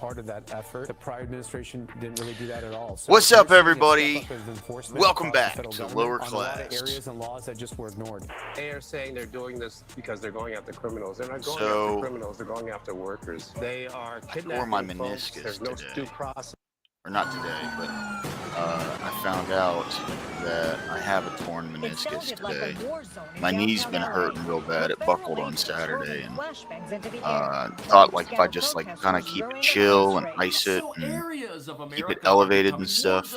part of that effort. The prior administration didn't really do that at all. So what's up, everybody? Welcome back to Lower Class. Areas and laws that just were ignored. They are saying they're doing this because they're going after criminals. They're not going after criminals. They're going after workers. They are kidnapping my folks. meniscus There's no today. due process. Or not today, but I found out that I have a torn meniscus today. My knee's been hurting real bad. It buckled on Saturday, and thought like if I just like kind of keep it chill and ice it and keep it elevated and stuff.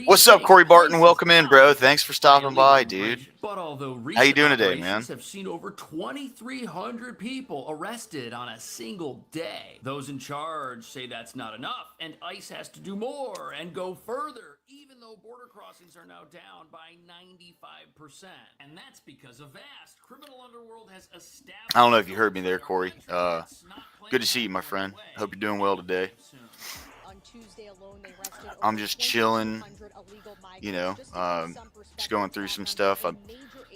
What's up, Corey Barton? Welcome in, bro. Thanks for stopping by, dude. How you doing today, man? Have seen over 2,300 people arrested on a single day. Those in charge say that's not enough, and ICE has to do more and go further, even though border crossings are now down by 95%. And that's because a vast criminal underworld has established... I don't know if you heard me there, Corey. Good to see you, my friend. Hope you're doing well today. I'm just chilling, you know, just going through some stuff.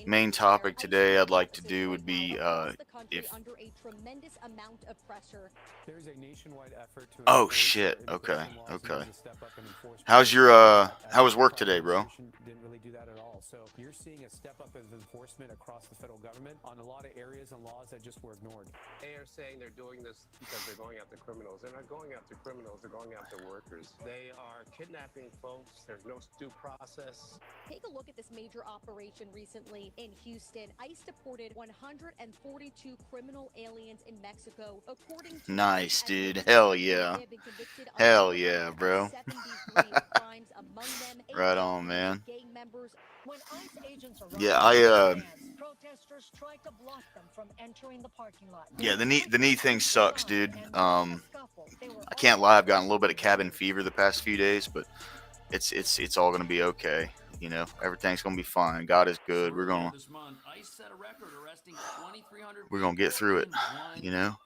Main topic today I'd like to do would be Oh shit. Okay. How was work today, bro? So you're seeing a step up of enforcement across the federal government on a lot of areas and laws that just were ignored. They are saying they're doing this because they're going after criminals. They're not going after criminals. They're going after workers. They are kidnapping folks. There's no due process. Take a look at this major operation recently in Houston. ICE deported 142 criminal aliens in Mexico, according to... Nice, dude. Hell yeah. Hell yeah, bro. Right on, man. Yeah, yeah, the knee thing sucks, dude. I can't lie, I've gotten a little bit of cabin fever the past few days, but it's all gonna be okay. You know, everything's gonna be fine. God is good. We're gonna get through it. You know.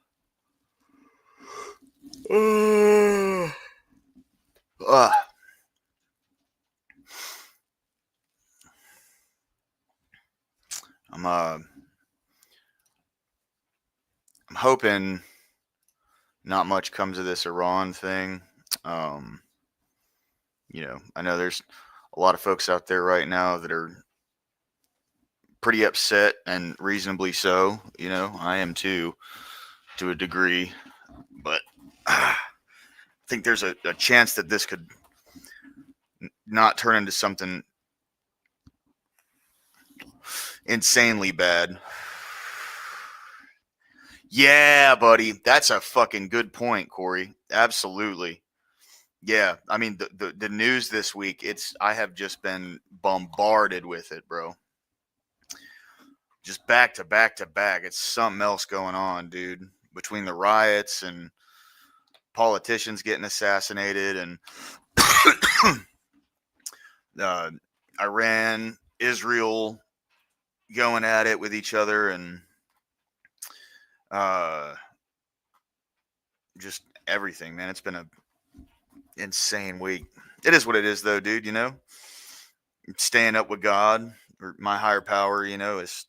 I'm hoping not much comes of this Iran thing. You know, I know there's a lot of folks out there right now that are pretty upset, and reasonably so. You know, I am too, to a degree, but I think there's a chance that this could not turn into something insanely bad. Yeah, buddy. That's a fucking good point, Corey. Absolutely. Yeah. I mean, the news this week, I have just been bombarded with it, bro. Just back to back to back. It's something else going on, dude. Between the riots and politicians getting assassinated and Iran, Israel going at it with each other, and just everything, man. It's been a insane week. It is what it is, though, dude. You know, staying up with God or my higher power, you know, is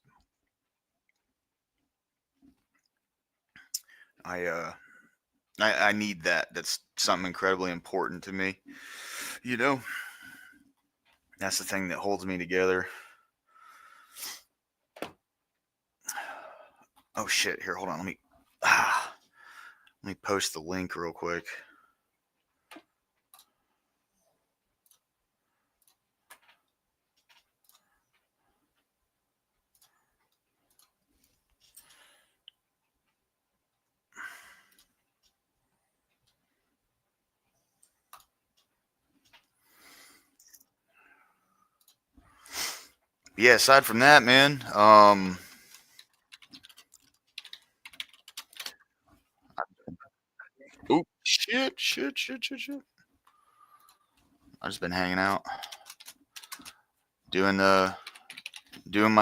I need that. That's something incredibly important to me. You know, that's the thing that holds me together. Oh shit! Here, hold on. Let me post the link real quick. Yeah. Aside from that, man. Oh shit! I've just been hanging out, doing my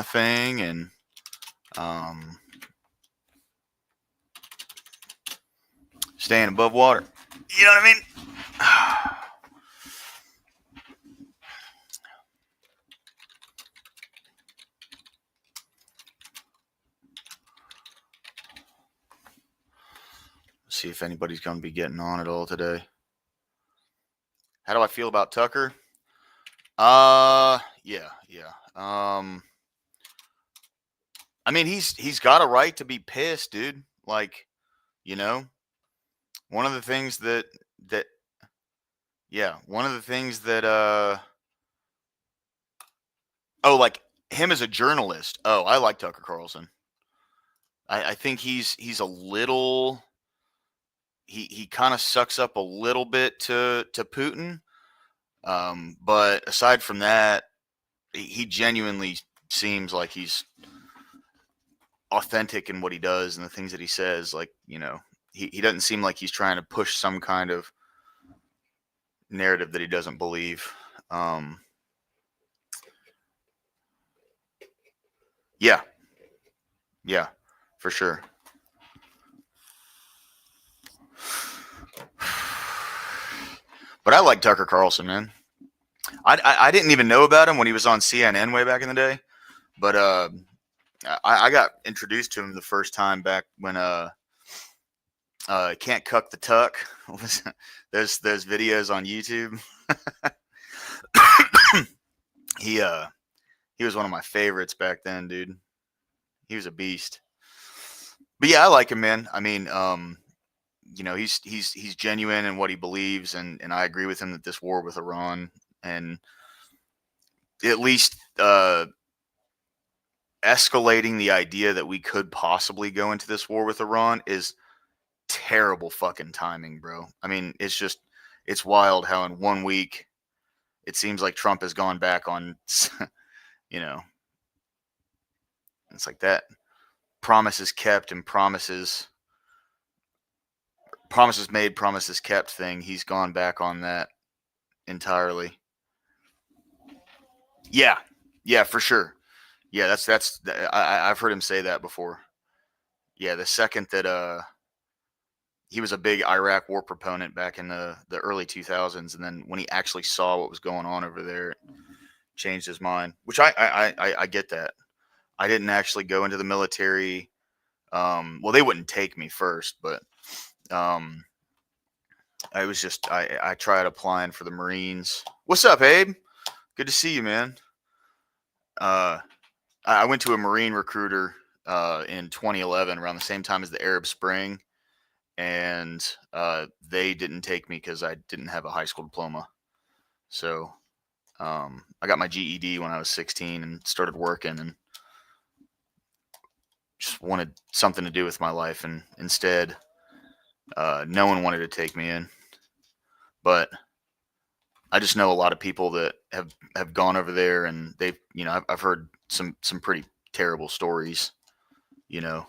thing, and staying above water. You know what I mean? See if anybody's going to be getting on at all today. How do I feel about Tucker? Yeah. I mean, he's got a right to be pissed, dude. Like, you know, one of the things that oh, like him as a journalist. Oh, I like Tucker Carlson. I think he's a little, he kind of sucks up a little bit to Putin. But aside from that, he genuinely seems like he's authentic in what he does and the things that he says. Like, you know, he doesn't seem like he's trying to push some kind of narrative that he doesn't believe. Yeah, for sure. But I like Tucker Carlson, man. I didn't even know about him when he was on CNN way back in the day, but I got introduced to him the first time back when Can't Cuck the Tuck. There's videos on YouTube. He was one of my favorites back then, dude. He was a beast. But yeah, I like him, man. I mean, you know, he's genuine in what he believes, and I agree with him that this war with Iran, and at least escalating the idea that we could possibly go into this war with Iran is terrible fucking timing, bro. I mean, it's wild how in 1 week it seems like Trump has gone back on, you know, it's like that promises kept and promises made, promises kept thing. He's gone back on that entirely. Yeah, for sure. Yeah, that's I've heard him say that before. Yeah, the second that he was a big Iraq war proponent back in the early 2000s, and then when he actually saw what was going on over there, it changed his mind. Which I get that. I didn't actually go into the military. Well, they wouldn't take me first, but I was just I tried applying for the Marines. What's up, Abe? Good to see you, man. I went to a Marine recruiter in 2011, around the same time as the Arab Spring, and they didn't take me because I didn't have a high school diploma. So I got my GED when I was 16 and started working, and just wanted something to do with my life, and instead no one wanted to take me in. But I just know a lot of people that have gone over there, and they've, you know, I've heard some pretty terrible stories, you know,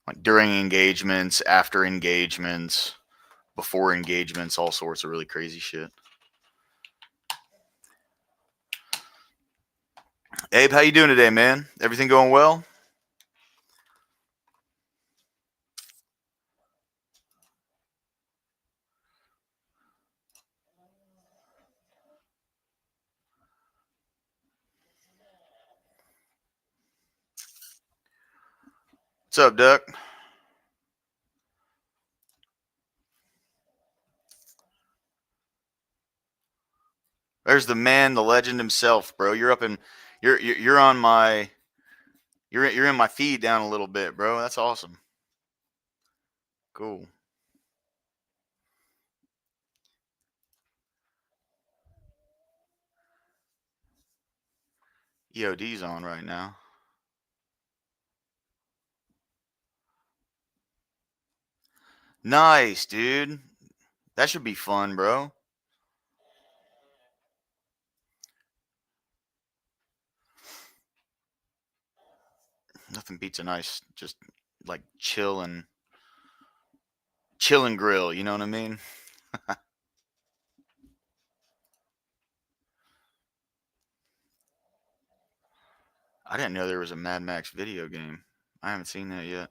like during engagements, after engagements, before engagements, all sorts of really crazy shit. Abe, how you doing today, man? Everything going well? What's up, Duck? There's the man, the legend himself, bro. You're up in, you're on my, you're in my feed down a little bit, bro. That's awesome. Cool. EOD's on right now. Nice, dude. That should be fun, bro. Nothing beats a nice, just like chill and grill. You know what I mean? I didn't know there was a Mad Max video game. I haven't seen that yet.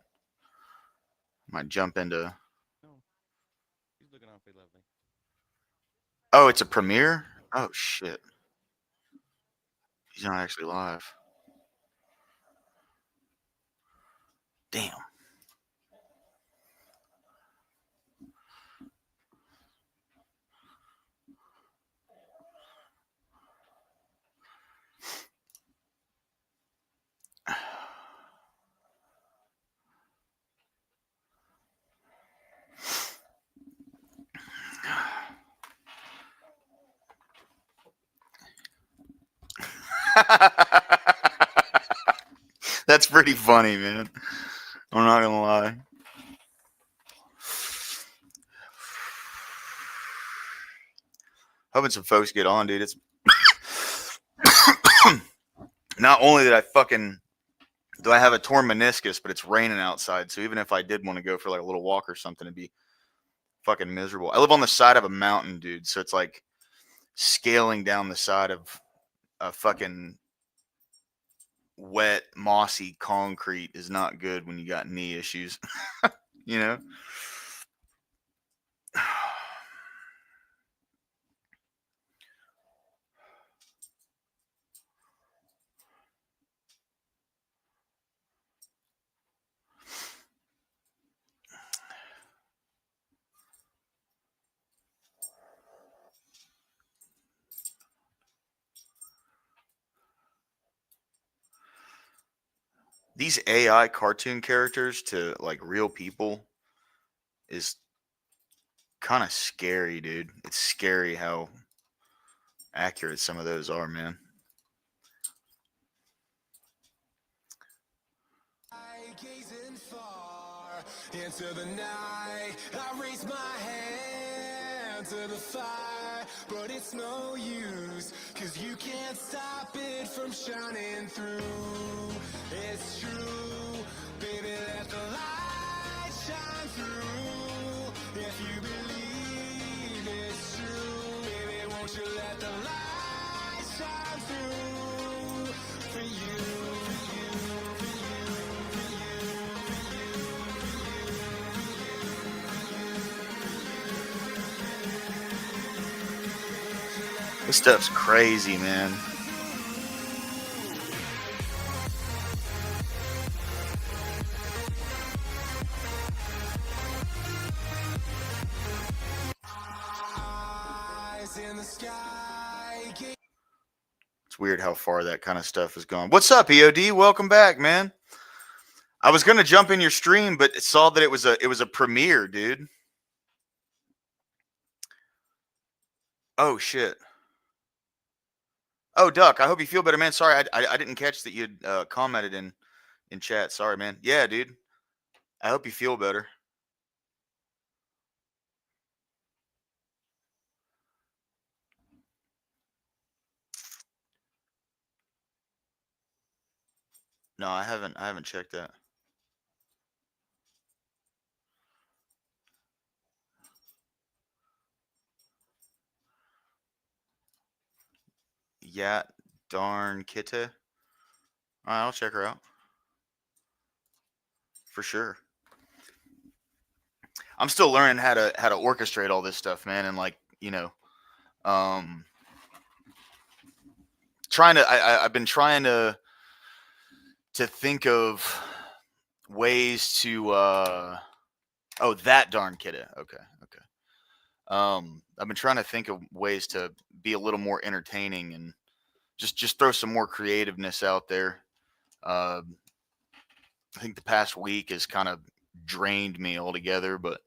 Might jump into. No, he's looking awfully lovely. Oh, it's a premiere? Oh, shit. He's not actually live. Damn. That's pretty funny, man. I'm not gonna lie. Hoping some folks get on, dude. It's not only that do I have a torn meniscus, but it's raining outside. So even if I did want to go for like a little walk or something, it'd be fucking miserable. I live on the side of a mountain, dude. So it's like scaling down the side of a fucking wet, mossy concrete is not good when you got knee issues. You know? These AI cartoon characters to like real people is kind of scary, dude. It's scary how accurate some of those are, man. Gazing far into the night, I raise my hand to the fire, but it's no use, 'cause you can't stop it from shining through. It's true, baby, let the light shine through. If you believe it's true, baby, won't you let the light shine through for you. This stuff's crazy, man. It's weird how far that kind of stuff has gone. What's up, EOD? Welcome back, man. I was gonna jump in your stream, but saw that it was a premiere, dude. Oh shit. Oh, Duck, I hope you feel better, man. Sorry, I didn't catch that you'd commented in chat. Sorry, man. Yeah, dude. I hope you feel better. No, I haven't checked that. Yeah, darn Kitty. All right, I'll check her out. For sure. I'm still learning how to orchestrate all this stuff, man, and like, you know, I've been trying to think of ways to oh, that darn Kitty. Okay. I've been trying to think of ways to be a little more entertaining and just throw some more creativeness out there. I think the past week has kind of drained me altogether, but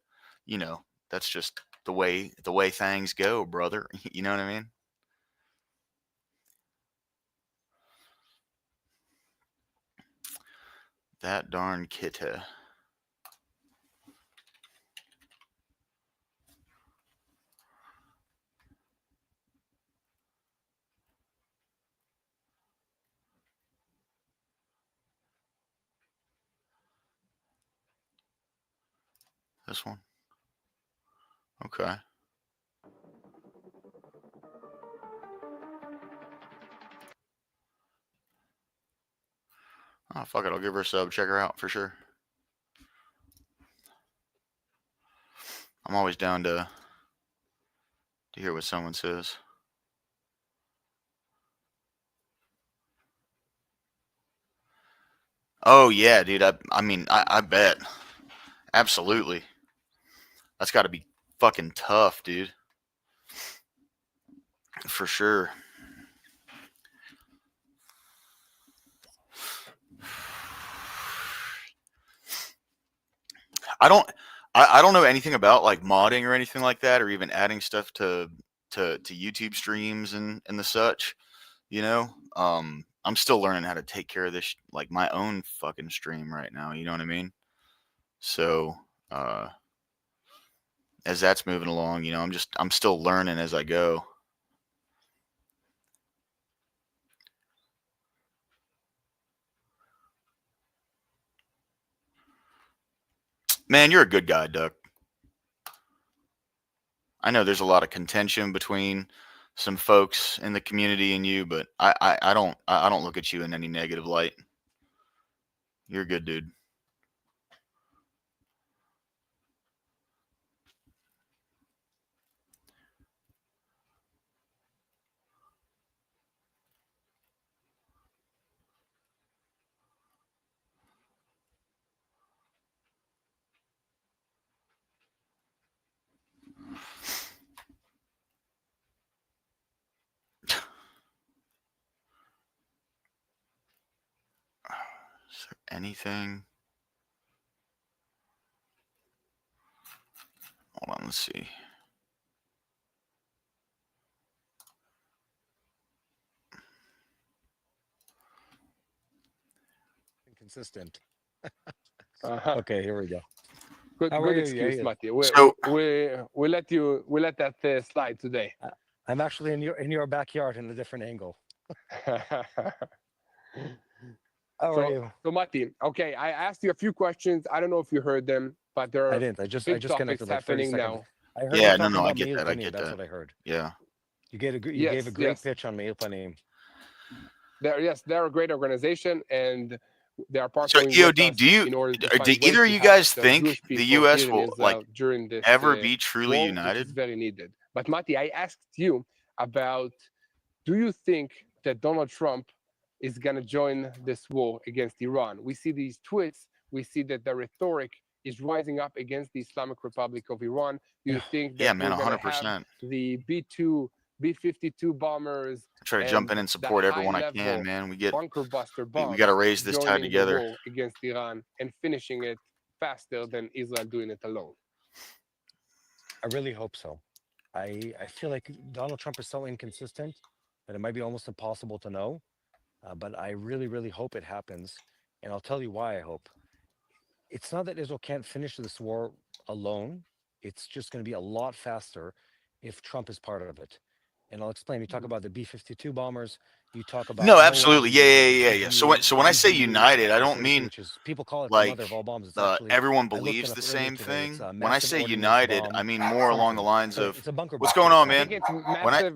you know, that's just the way things go, brother. You know what I mean? That darn Kitty. This one. Okay. Oh, fuck it. I'll give her a sub. Check her out for sure. I'm always down to hear what someone says. Oh, yeah, dude. I mean, I bet. Absolutely. That's got to be fucking tough, dude. For sure. I don't know anything about like modding or anything like that, or even adding stuff to YouTube streams and the such. You know, I'm still learning how to take care of this, like my own fucking stream right now. You know what I mean? So, as that's moving along, you know, I'm still learning as I go. Man, you're a good guy, Duck. I know there's a lot of contention between some folks in the community and you, but I don't look at you in any negative light. You're a good dude. Is there anything? Hold on, let's see. Inconsistent. Okay, here we go. Good, How good are you, excuse, Yair? Matti. So- We let that slide today. I'm actually in your backyard in a different angle. How are you? So Matti, okay, I asked you a few questions. I don't know if you heard them, but there I are didn't. I just big topics connected like 30 happening seconds. now. I heard Yeah, you talking no, I about get Me'il that. I Panim. get That's that. what I heard. Yeah. You gave a Yes, great yes. pitch on Me'il Panim. They're a great organization, and they are So partnering with EOD, us do you in order to do find ways either of to you help guys the think Jewish the people U.S. here in will like Israel during this ever be truly war, united? which is very needed. But Matti, I asked you about, do you think that Donald Trump is going to join this war against Iran? We see these tweets. We see that the rhetoric is rising up against the Islamic Republic of Iran. Do you think that Yeah, man, we're going to have 100%. the B-52 bombers I try to jump in and the support everyone I high-level can, man. bunker buster We bombs got to raise this tide joining the together. war against Iran and finishing it faster than Israel doing it alone? I really hope so. I feel like Donald Trump is so inconsistent that it might be almost impossible to know. But I really, really hope it happens. And I'll tell you why I hope. It's not that Israel can't finish this war alone. It's just going to be a lot faster if Trump is part of it. And I'll explain. You talk about the B-52 bombers. You talk about No, absolutely. NOAD, Yeah. So when I say united, I don't mean which is people call it the like mother of all bombs. It's actually everyone I looked believes it up the earlier same today. It's thing. a When I massive say ordnance united, bomb, I mean more along the lines of it's a bunker what's buster. going on, I man. think it's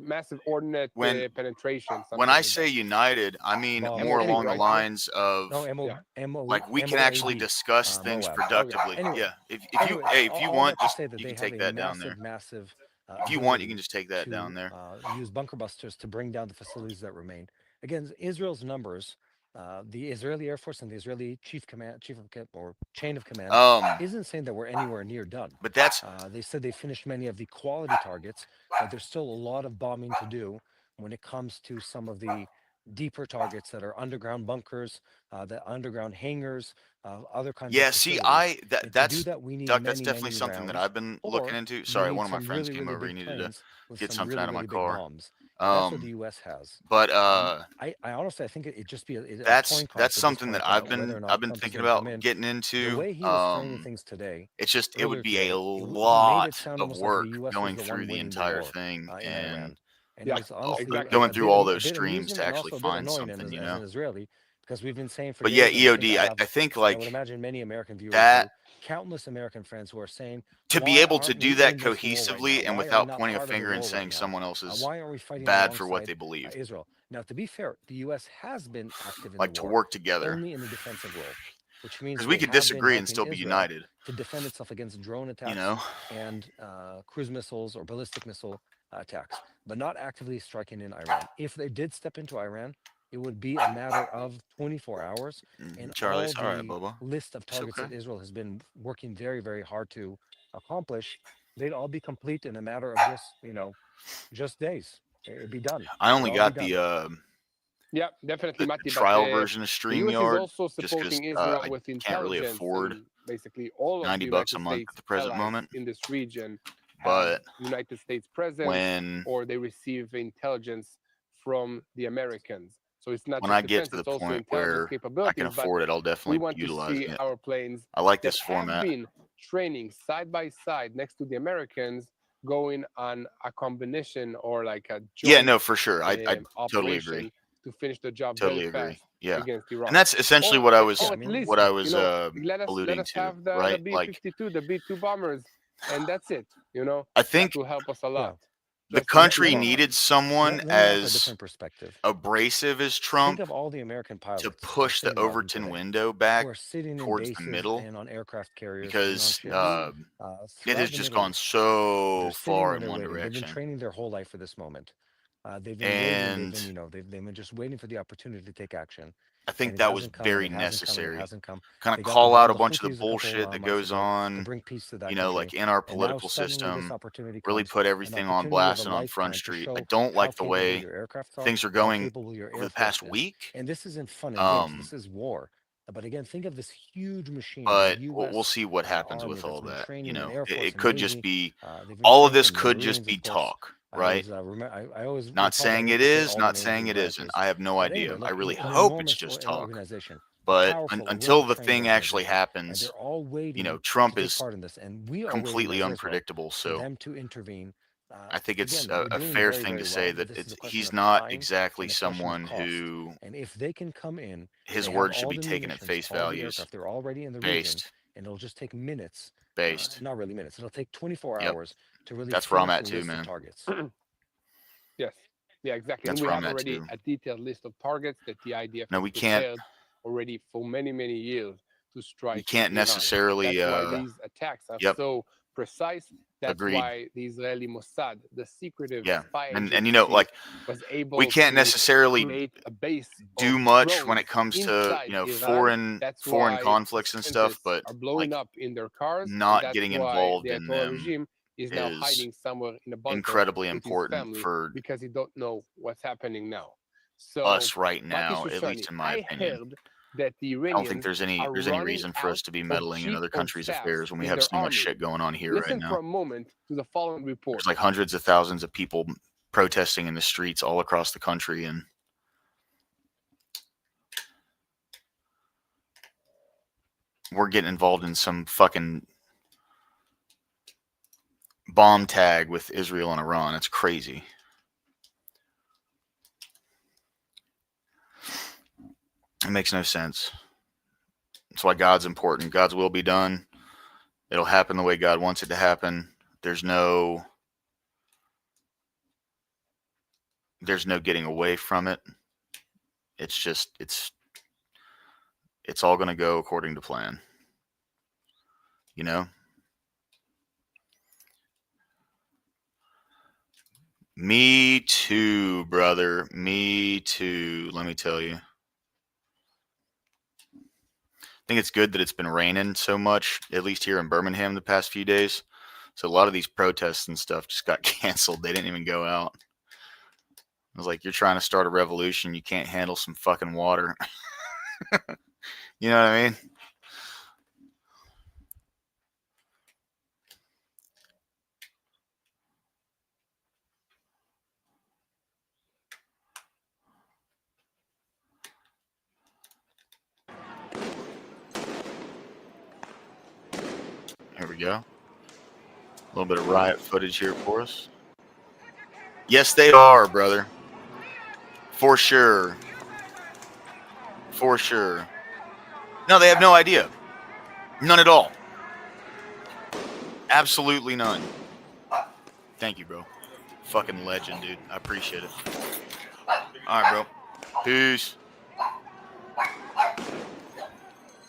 massive ordnance when penetration. when I something say like united, I mean Bombs. more MOD, along the right? lines of No, Yeah. like we can actually discuss things MOAB. productively. Anyway, Yeah. If you Anyway, hey, if you all want, that to just say that you they can have take a that down there. massive If you want, you ability can just take that to down there. use bunker busters to bring down the facilities that remain. Again, Israel's numbers, the Israeli Air Force and the Israeli chief or chain of command isn't saying that we're anywhere near done. But that's They said they finished many of the quality targets, but there's still a lot of bombing to do when it comes to some of the deeper targets that are underground bunkers, the underground hangars, other kinds of see, facilities. And to do that's that, we need Doug, that's many, definitely many something that rounds, I've been looking or into. you Sorry, need one of my some friends really, came really over. He big needed to planes with get some something really, out of my really big car. bombs. That's what the U.S. has. But I honestly, I think it just be a that's coin cost that's at this something point that I've whether or been not I've been Trump is thinking going to come about in. getting The into. way he was framing things today, It's just it earlier would be today, a he made lot it sound of almost like work the U.S. going was the through one the winning the entire war thing in and Iran. And Yeah, it's honestly exactly. going a through bit, all a those bit streams amusing to and actually also a bit find annoying something, as, you as know. an Israeli, because we've been saying for But yeah, days, and I think EOD, I think like I would imagine many American viewers that do, countless American friends who are saying, to be why able to aren't do we that in this war right now? cohesively and Why are we without not pointing a part of the finger and war right saying now? someone else is Why are we fighting bad for what alongside they believe, Israel? Now, to be fair, the U.S. has been active in like the to war, work together, only in the defensive role, which means because we they could have been disagree and helping still be Israel united, to defend itself against drone you attacks know. and cruise missiles or ballistic missile attacks, but not actively striking in Iran. If they did step into Iran, it would be a matter of 24 hours, and Charlie, all it's all right, the Bubba. list of It's targets okay. that Israel has been working very, very hard to accomplish, they'd all be complete in a matter of just days. It'd be done. I only It'd all be got done. Yeah, definitely, the Matti. But trial version of the U.S. is StreamYard also just because supporting Israel I with can't really intelligence afford and basically all of the $90 United a month States at the present allies moment. in this region have But United States presence, when or they receive intelligence from the Americans. So it's not When just I get defense, to the it's also point intelligence where I capabilities. can But afford it, I'll we definitely want to utilize see it. our planes I like that this have format. been training side by side next to the Americans, going on a combination or like a Yeah, joint no, for sure. I totally agree. operation to finish the job Totally very agree. fast Yeah. against Iran. And that's essentially Or, what I or was at least, what I was let alluding us to, have the right? Like B-52, the B-2 bombers, and that's it. I that think will help us a lot. the Just country bomb. needed someone Let me offer a as different perspective. abrasive as Think Trump of all the American pilots to that push the saved Martin Overton today, window who back are sitting in towards the bases middle, and on aircraft carriers because and on ships it throughout has the just Middle gone East. so They're sitting far there, in they're one waiting. They've been direction. training their whole life for this moment. They've been waiting. And They've been just waiting for the opportunity to take action. I think And it that was hasn't come, very and it hasn't come, and it necessary. hasn't come. Kind They of got call out involved a with bunch the of the Houthis a couple bullshit that months goes ago to on, bring peace to that you know, country. like in our And now political suddenly this system, opportunity really comes, put an everything on opportunity of a blast and on Front lifetime to Street. I show don't how like the capable way your aircraft are, things are how going capable your over Air the past Force is. week. And this isn't fun and games. This is war. But again, think of this huge machine, But the we'll U.S. see what happens Army with that's all been that. training You in know, Air Force it and could just Navy. be They've been all of training this in the could just Marines, be of course. talk, right? I always Not recall that saying I it have to say is, all the not names of saying the it isn't. branches. I have no But idea. anyway, I look, really an hope it's enormous just talk. organization, a But powerful, a until the well-trained thing actually organization, and happens, they're all waiting you know, to Trump take is part in this, and we are waiting completely as Israel unpredictable. for So them to intervene. I think it's Again, we're a doing fair very, thing very to say well. that This is a question he's of not time exactly and a question of someone cost. who And if they can come in, his they have word should all be the taken at munitions, face all the values. aircraft, they're already in the region, Based. and it'll just take minutes. Based. Not really minutes. It'll take 24 Yep. hours to really That's where I'm finish at the too, list of man. targets. Yes. Yeah, exactly. That's And we where have I'm at already too. a detailed list of targets that the IDF No, has we can't. prepared already for many, many years to strike. You can't Iran. necessarily. That's why these attacks are Yep. so precise. That's Agreed. why the Israeli Mossad, the secretive spy agency, and you know, like was able we can't to necessarily create a base do of much when drones it comes to, inside you know, Iran. That's foreign why conflicts and stuff, scientists but are blowing like up in their cars, and not that's getting why involved the in Ayatollah them regime is now is hiding somewhere in a bunker incredibly with his important family for because he don't know what's happening now. So, us right Mati now, at least Shoshani, in my I opinion. heard that the I don't think Iranians there's any are running reason for us out to be of meddling in chief other of countries' staffs affairs when we in have their so much army. shit going on here right Listen for now. a moment to the following report. There's like hundreds of thousands of people protesting in the streets all across the country, and we're getting involved in some fucking bomb tag with Israel and Iran. It's crazy. It makes no sense. That's why God's important. God's will be done. It'll happen the way God wants it to happen. There's no getting away from it. It's just it's all going to go according to plan. You know? Me too, brother. Me too. Let me tell you. I think it's good that it's been raining so much, at least here in Birmingham the past few days. So a lot of these protests and stuff just got canceled. They didn't even go out. I was like, you're trying to start a revolution. You can't handle some fucking water. You know what I mean? Here we go. A little bit of riot footage here for us. Yes, they are, brother. For sure. For sure. No, they have no idea. None at all. Absolutely none. Thank you, bro. Fucking legend, dude. I appreciate it. All right, bro. Peace.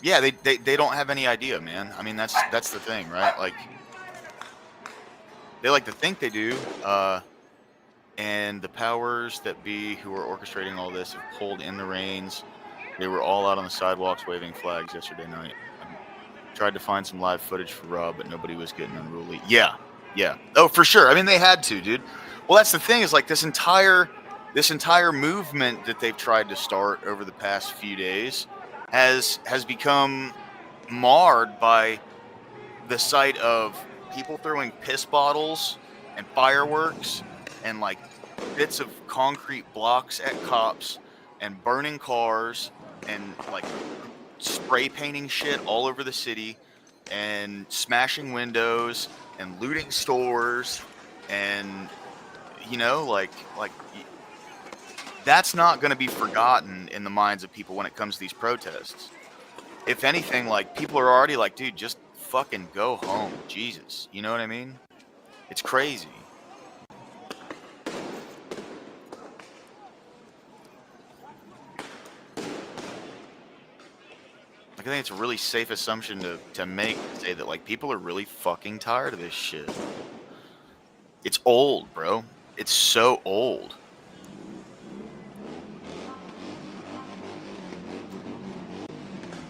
Yeah, they don't have any idea, man. I mean, that's the thing, right? Like, they like to think they do, and the powers that be who are orchestrating all this have pulled in the reins. They were all out on the sidewalks waving flags yesterday night. I tried to find some live footage for Rob, but nobody was getting unruly. Yeah. Oh, for sure. I mean, they had to, dude. Well, that's the thing is like this entire movement that they've tried to start over the past few days has become marred by the sight of people throwing piss bottles and fireworks and like bits of concrete blocks at cops and burning cars and like spray painting shit all over the city and smashing windows and looting stores and that's not going to be forgotten in the minds of people when it comes to these protests. If anything, like, people are already like, dude, just fucking go home. Jesus. You know what I mean? It's crazy. Like, I think it's a really safe assumption to make, to say that, like, people are really fucking tired of this shit. It's old, bro. It's so old.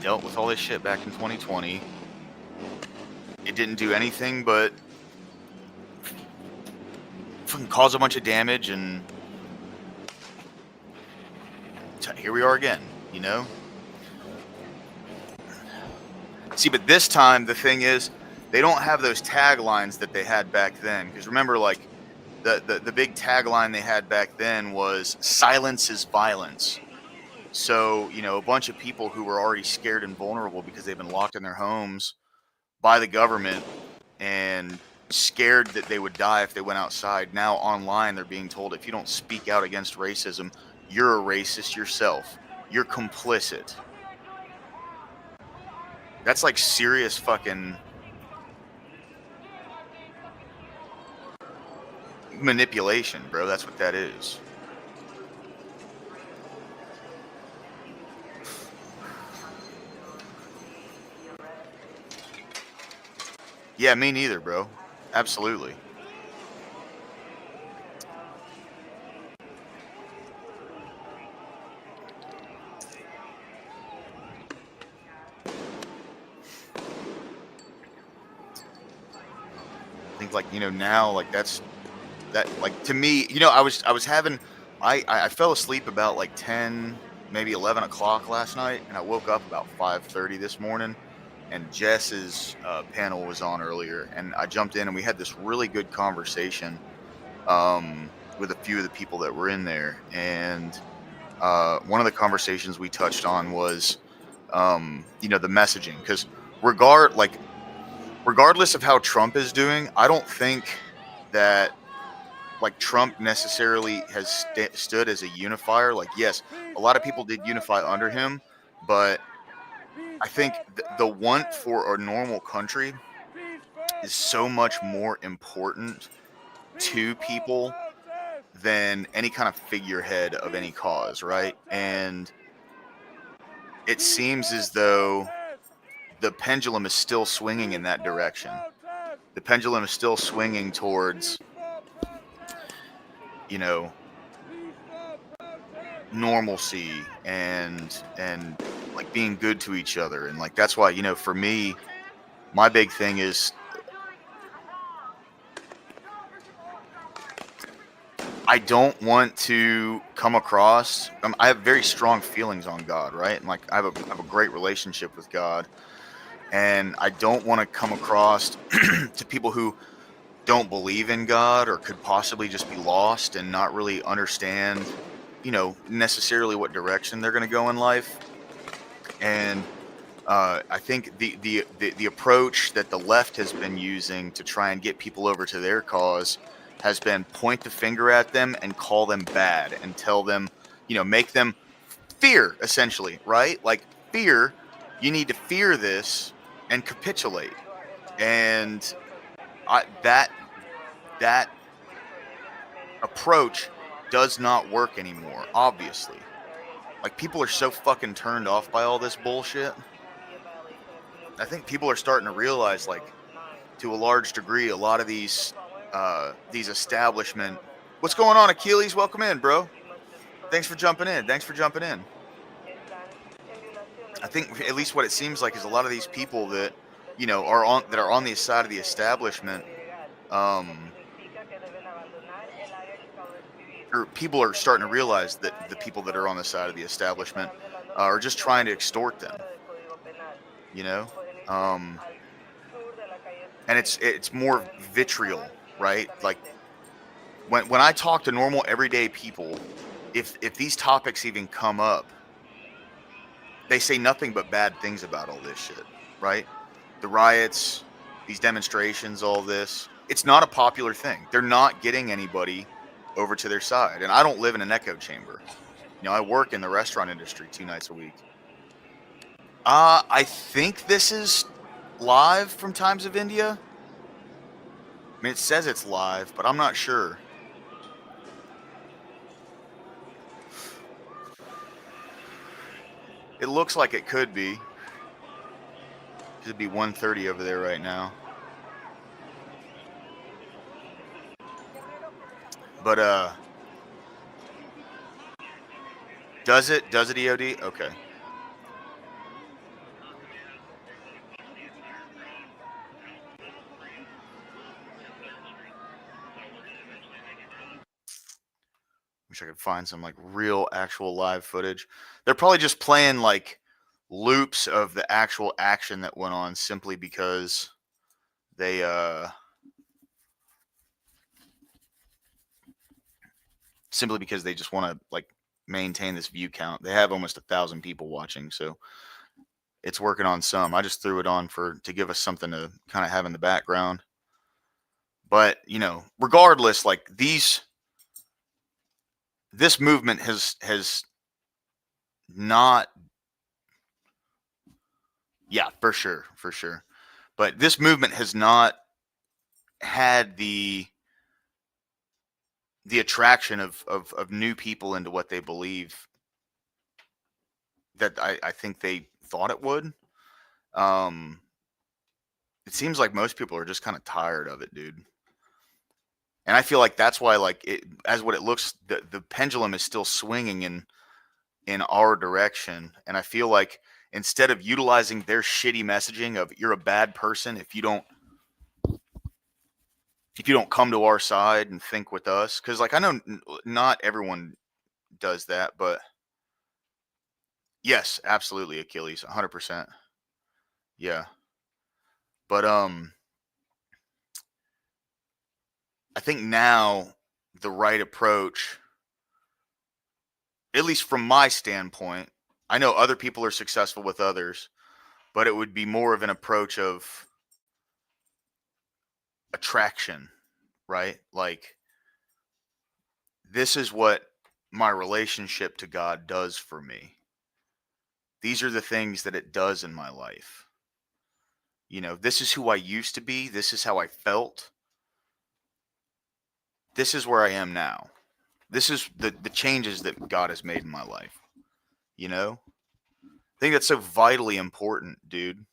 Dealt with all this shit back in 2020. It didn't do anything but fucking cause a bunch of damage, and here we are again, you know? See, but this time, the thing is, they don't have those taglines that they had back then. Because remember, like, the big tagline they had back then was, silence is violence. So, you know, a bunch of people who were already scared and vulnerable because they've been locked in their homes by the government and scared that they would die if they went outside. Now online, they're being told, if you don't speak out against racism, you're a racist yourself. You're complicit. That's like serious fucking manipulation, bro. That's what that is. Yeah, me neither, bro. Absolutely. I think, like, you know, now, like, that, like, to me, you know, I fell asleep about like 10, maybe 11 o'clock last night, and I woke up about 5:30 this morning, and Jess's panel was on earlier, and I jumped in and we had this really good conversation with a few of the people that were in there. And one of the conversations we touched on was, you know, the messaging, because regardless of how Trump is doing, I don't think that, like, Trump necessarily has stood as a unifier. Like, yes, a lot of people did unify under him, but I think the want for a normal country is so much more important to people than any kind of figurehead of any cause, right? And it seems as though the pendulum is still swinging in that direction. The pendulum is still swinging towards, you know, normalcy and like being good to each other. And like, that's why, you know, for me, my big thing is, I don't want to come across, I have very strong feelings on God, right? And like, I have a great relationship with God, and I don't want to come across to people who don't believe in God or could possibly just be lost and not really understand, you know, necessarily what direction they're going to go in life. And I think the approach that the left has been using to try and get people over to their cause has been point the finger at them and call them bad and tell them, you know, make them fear, essentially, right? Like, fear, you need to fear this and capitulate. And that approach does not work anymore, obviously. Like, people are so fucking turned off by all this bullshit. I think people are starting to realize, like, to a large degree, a lot of these establishment. What's going on, Achilles? Welcome in, bro. Thanks for jumping in. I think at least what it seems like is a lot of these people that, you know, are on the side of the establishment, or people are starting to realize that the people that are on the side of the establishment are just trying to extort them, you know, and it's more vitriol, right? Like, when I talk to normal everyday people, if these topics even come up, they say nothing but bad things about all this shit, right? The riots, these demonstrations, all this. It's not a popular thing. They're not getting anybody over to their side. And I don't live in an echo chamber. You know, I work in the restaurant industry 2 nights a week. I think this is live from Times of India. I mean, it says it's live, but I'm not sure. It looks like it could be. It'd be 1:30 over there right now. But does it EOD? Okay. Wish I could find some like real actual live footage. They're probably just playing like loops of the actual action that went on simply because they just want to like maintain this view count. They have almost 1,000 people watching, so it's working on some. I just threw it on to give us something to kind of have in the background. But, you know, regardless, like this movement has not, yeah, for sure. But this movement has not had the attraction of new people into what they believe that I think they thought it would. It seems like most people are just kind of tired of it, dude. And I feel like that's why, like, as what it looks, the pendulum is still swinging in our direction. And I feel like instead of utilizing their shitty messaging of you're a bad person if you don't come to our side and think with us, because like I know not everyone does that, but yes, absolutely, Achilles, 100%. Yeah, but I think now the right approach, at least from my standpoint, I know other people are successful with others, but it would be more of an approach of attraction, right? Like, this is what my relationship to God does for me. These are the things that it does in my life. You know, this is who I used to be. This is how I felt. This is where I am now. This is the changes that God has made in my life. You know? I think that's so vitally important, dude.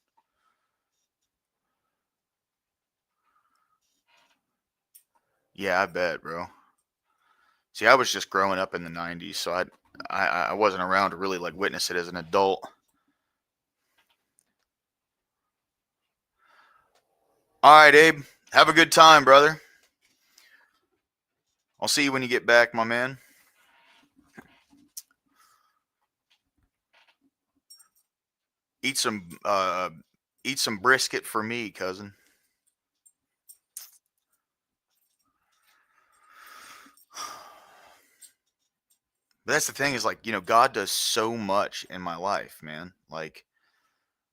Yeah, I bet, bro. See, I was just growing up in the 90s, so I wasn't around to really like witness it as an adult. All right, Abe. Have a good time, brother. I'll see you when you get back, my man. Eat some brisket for me, cousin. But that's the thing is like, you know, God does so much in my life, man. Like,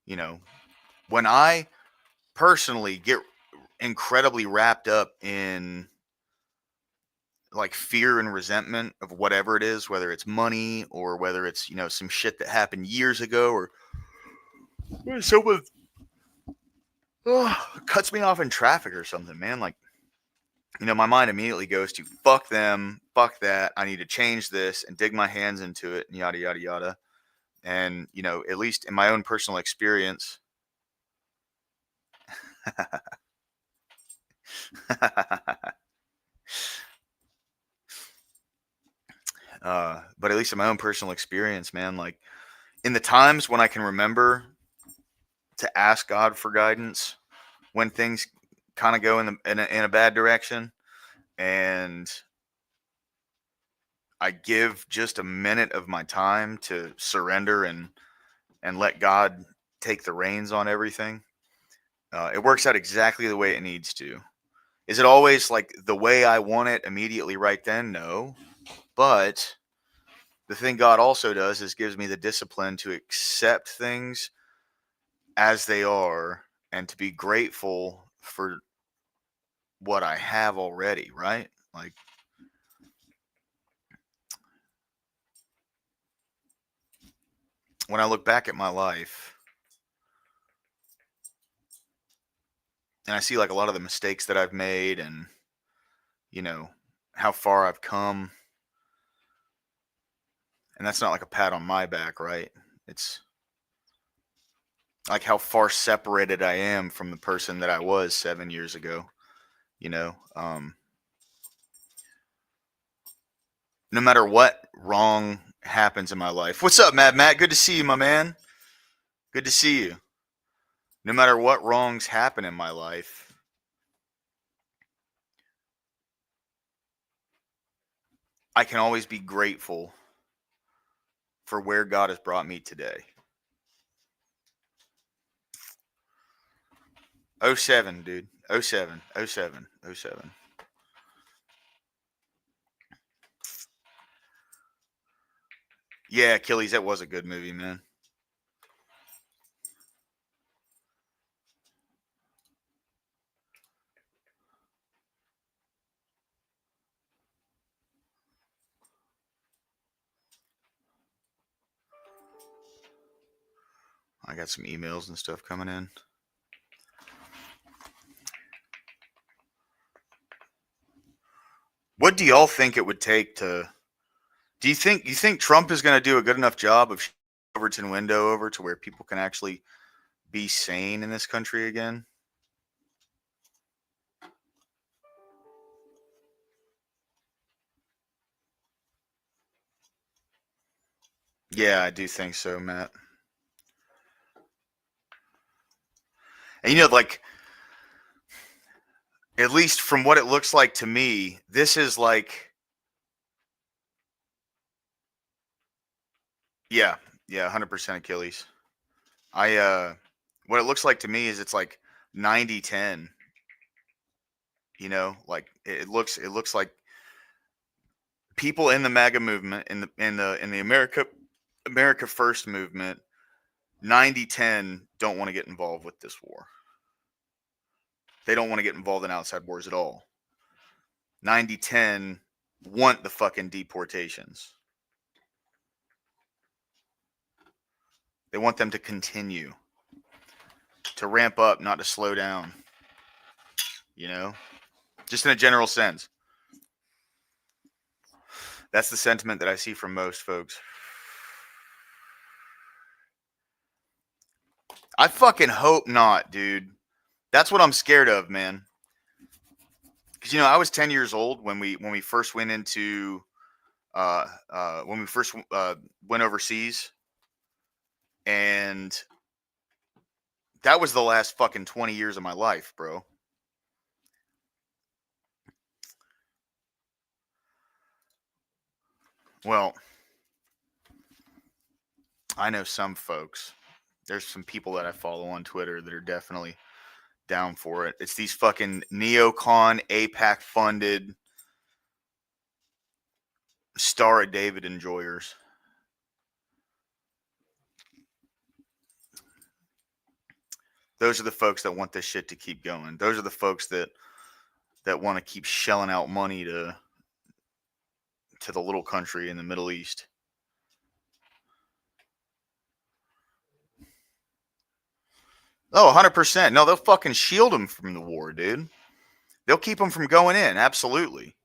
you know, when I personally get incredibly wrapped up in like fear and resentment of whatever it is, whether it's money or whether it's, you know, some shit that happened years ago or someone cuts me off in traffic or something, man. Like, you know, my mind immediately goes to fuck them, fuck that. I need to change this and dig my hands into it and yada, yada, yada. And, you know, at least in my own personal experience, but at least in my own personal experience, man, like in the times when I can remember to ask God for guidance, when things kind of go in a bad direction, and I give just a minute of my time to surrender and let God take the reins on everything, it works out exactly the way it needs to. Is it always like the way I want it immediately right then? No. But the thing God also does is gives me the discipline to accept things as they are and to be grateful for what I have already, right? Like, when I look back at my life and I see like a lot of the mistakes that I've made and, you know, how far I've come, and that's not like a pat on my back, right? It's like how far separated I am from the person that I was 7 years ago, you know? No matter what wrong happens in my life. What's up, Matt? Good to see you, my man. Good to see you. No matter what wrongs happen in my life, I can always be grateful for where God has brought me today. 07, dude. 07. Yeah, Achilles, that was a good movie, man. I got some emails and stuff coming in. What do y'all think it would take to? Do you think Trump is going to do a good enough job of Overton window over to where people can actually be sane in this country again? Yeah, I do think so, Matt. And you know, like, at least from what it looks like to me, this is like, yeah, 100% Achilles. What it looks like to me is it's like 90-10. You know, like it looks like people in the MAGA movement, in the America First movement, 90-10 don't want to get involved with this war. They don't want to get involved in outside wars at all. 90-10 want the fucking deportations. They want them to continue, to ramp up, not to slow down. You know, just in a general sense. That's the sentiment that I see from most folks. I fucking hope not, dude. That's what I'm scared of, man. Because, you know, I was 10 years old when we first went into when we first went overseas, and that was the last fucking 20 years of my life, bro. Well, I know some folks. There's some people that I follow on Twitter that are definitely down for it. It's these fucking neocon, APAC funded Star of David enjoyers. Those are the folks that want this shit to keep going. Those are the folks that want to keep shelling out money to the little country in the Middle East. Oh, 100%. No, they'll fucking shield them from the war, dude. They'll keep them from going in, absolutely.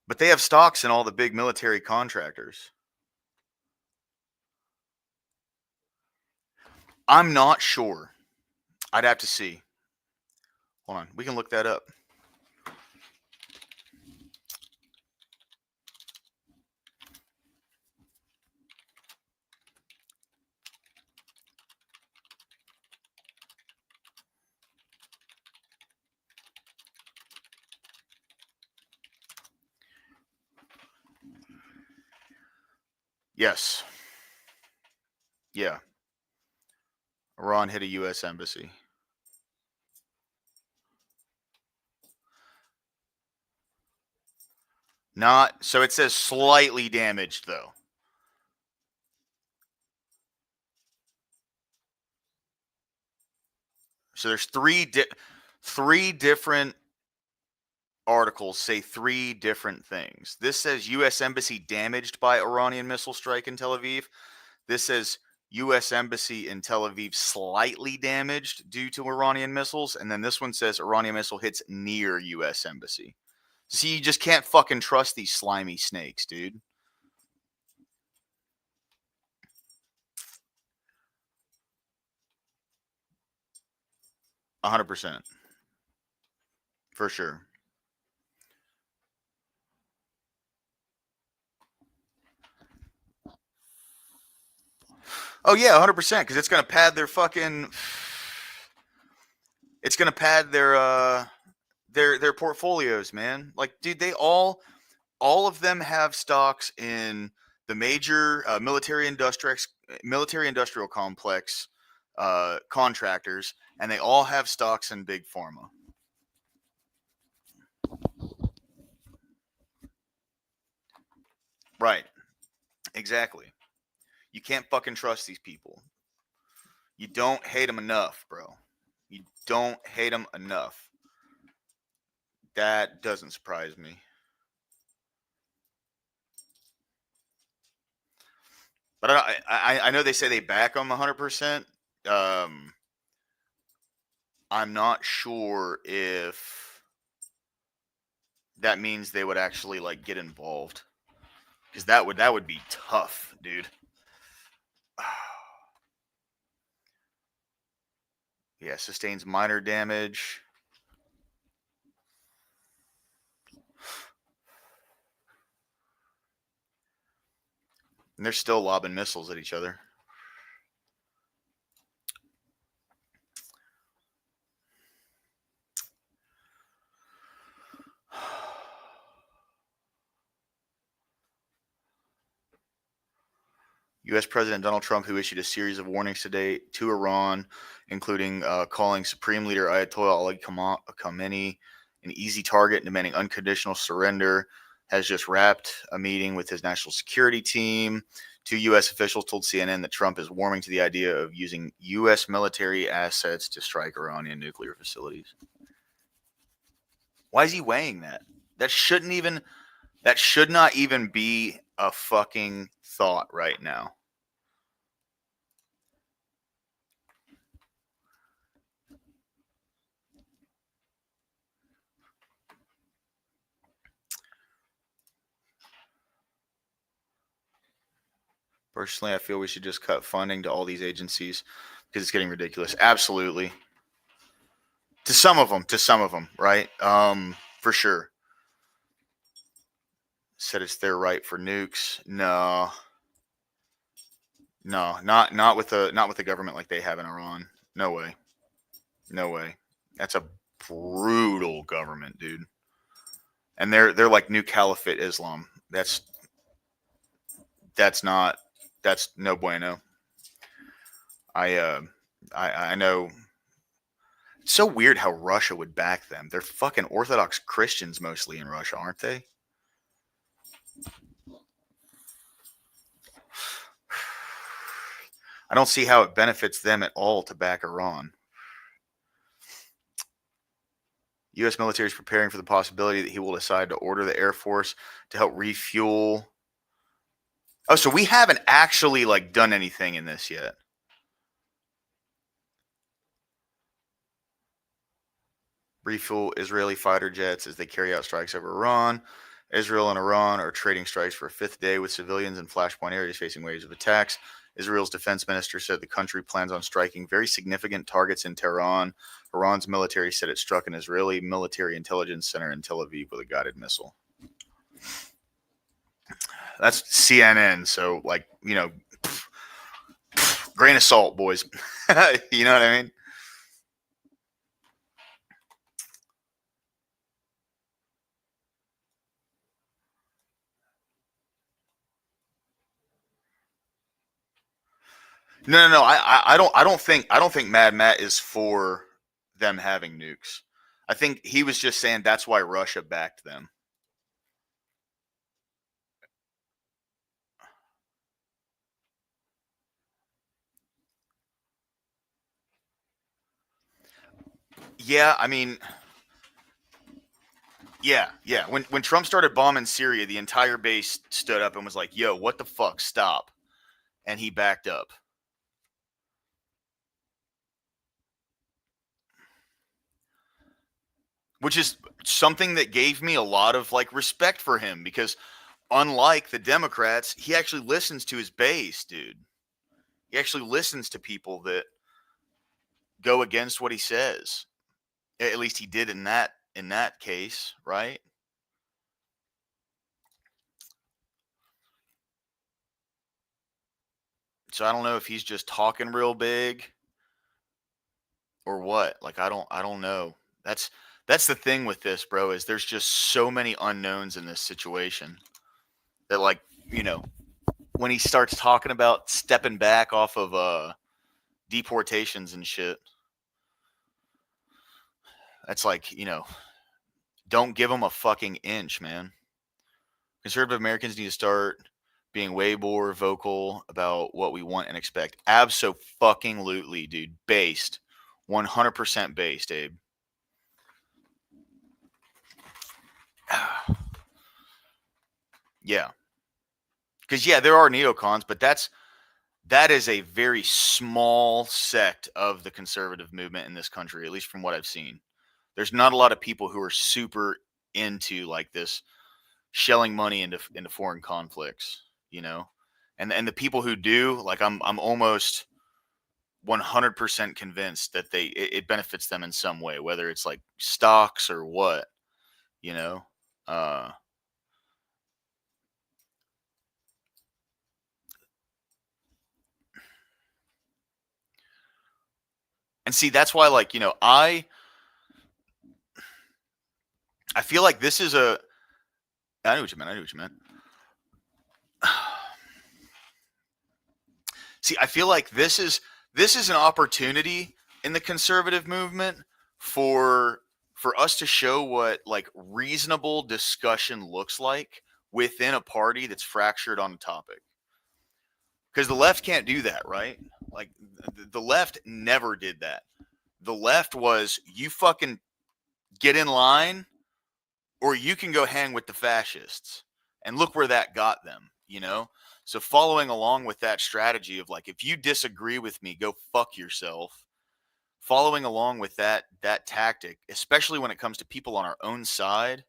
But they have stocks in all the big military contractors. I'm not sure. I'd have to see. Hold on. We can look that up. Yes. Yeah. Iran hit a U.S. embassy. Not so it says slightly damaged though. So there's three different articles say three different things. This says U.S. Embassy damaged by Iranian missile strike in Tel Aviv. This says U.S. Embassy in Tel Aviv slightly damaged due to Iranian missiles. And then this one says Iranian missile hits near U.S. Embassy. See, you just can't fucking trust these slimy snakes, dude. %100%. For sure. Oh yeah, 100%. Because it's gonna pad their fucking. It's gonna pad their portfolios, man. Like, dude, they all of them have stocks in the major military industrial complex contractors, and they all have stocks in big pharma. Right. Exactly. You can't fucking trust these people. You don't hate them enough, bro. You don't hate them enough. That doesn't surprise me. But I know they say they back them 100%. I'm not sure if that means they would actually like get involved, because that would be tough, dude. Yeah, sustains minor damage. And they're still lobbing missiles at each other. U.S. President Donald Trump, who issued a series of warnings today to Iran, including calling Supreme Leader Ayatollah Ali Khamenei an easy target and demanding unconditional surrender, has just wrapped a meeting with his national security team. Two U.S. officials told CNN that Trump is warming to the idea of using U.S. military assets to strike Iranian nuclear facilities. Why is he weighing that? That should not even be a fucking thought right now. Personally, I feel we should just cut funding to all these agencies because it's getting ridiculous. Absolutely. To some of them, right? For sure. Said it's their right for nukes. No, not with the government like they have in Iran. No way. That's a brutal government, dude. And they're like new Caliphate Islam. That's no bueno. I know. It's so weird how Russia would back them. They're fucking Orthodox Christians mostly in Russia, aren't they? I don't see how it benefits them at all to back Iran. U.S. military is preparing for the possibility that he will decide to order the Air Force to help refuel. Oh, so we haven't actually like done anything in this yet. Refuel Israeli fighter jets as they carry out strikes over Iran. Israel and Iran are trading strikes for a fifth day with civilians in flashpoint areas facing waves of attacks. Israel's defense minister said the country plans on striking very significant targets in Tehran. Iran's military said it struck an Israeli military intelligence center in Tel Aviv with a guided missile. That's CNN, so like, you know, grain of salt, boys. You know what I mean? No. I don't think Mad Matt is for them having nukes. I think he was just saying that's why Russia backed them. Yeah, I mean, yeah. When Trump started bombing Syria, the entire base stood up and was like, "Yo, what the fuck? Stop!" And he backed up. Which is something that gave me a lot of like respect for him, because unlike the Democrats, he actually listens to his base, dude. He actually listens to people that go against what he says. At least he did in that case, right? So I don't know if he's just talking real big or what. Like I don't know. That's the thing with this, bro, is there's just so many unknowns in this situation that, like, you know, when he starts talking about stepping back off of deportations and shit, that's like, you know, don't give him a fucking inch, man. Conservative Americans need to start being way more vocal about what we want and expect. Abso-fucking-lutely, dude. Based. 100% based, Abe. Yeah. Because, yeah, there are neocons, but that is a very small sect of the conservative movement in this country, at least from what I've seen. There's not a lot of people who are super into, like, this shelling money into foreign conflicts, you know? And the people who do, like, I'm almost 100% convinced that it benefits them in some way, whether it's like stocks or what, you know? And see, that's why, like, you know, I feel like this is I knew what you meant. See, I feel like this is an opportunity in the conservative movement for us to show what, like, reasonable discussion looks like within a party that's fractured on a topic. Because the left can't do that, right? Like, the left never did that. The left was, you fucking get in line, or you can go hang with the fascists. And look where that got them, you know? So following along with that strategy of, like, if you disagree with me, go fuck yourself. Following along with that tactic, especially when it comes to people on our own side.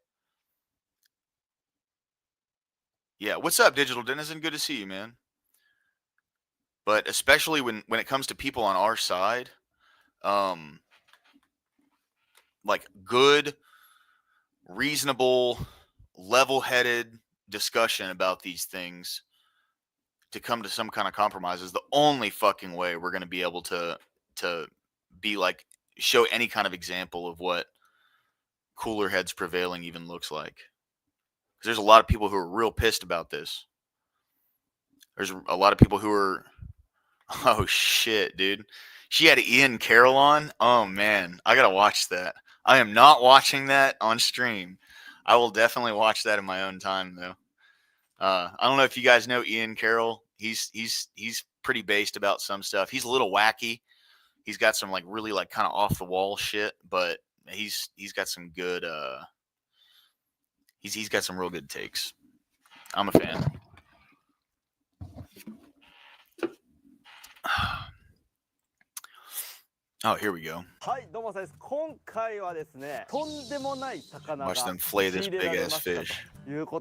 Yeah, what's up, Digital Denizen? Good to see you, man. But especially when it comes to people on our side, like, good, reasonable, level-headed discussion about these things to come to some kind of compromise is the only fucking way we're going to be able to be, like, show any kind of example of what cooler heads prevailing even looks like. Because there's a lot of people who are real pissed about this. There's a lot of people who are, oh shit, dude. She had Ian Carroll on. Oh man, I gotta watch that. I am not watching that on stream. I will definitely watch that in my own time, though. I don't know if you guys know Ian Carroll. He's pretty based about some stuff. He's a little wacky. He's got some, like, really, like, kind of off the wall shit, but he's got some good he's got some real good takes. I'm a fan. Oh, here we go. Watch them flay this big ass fish. Hope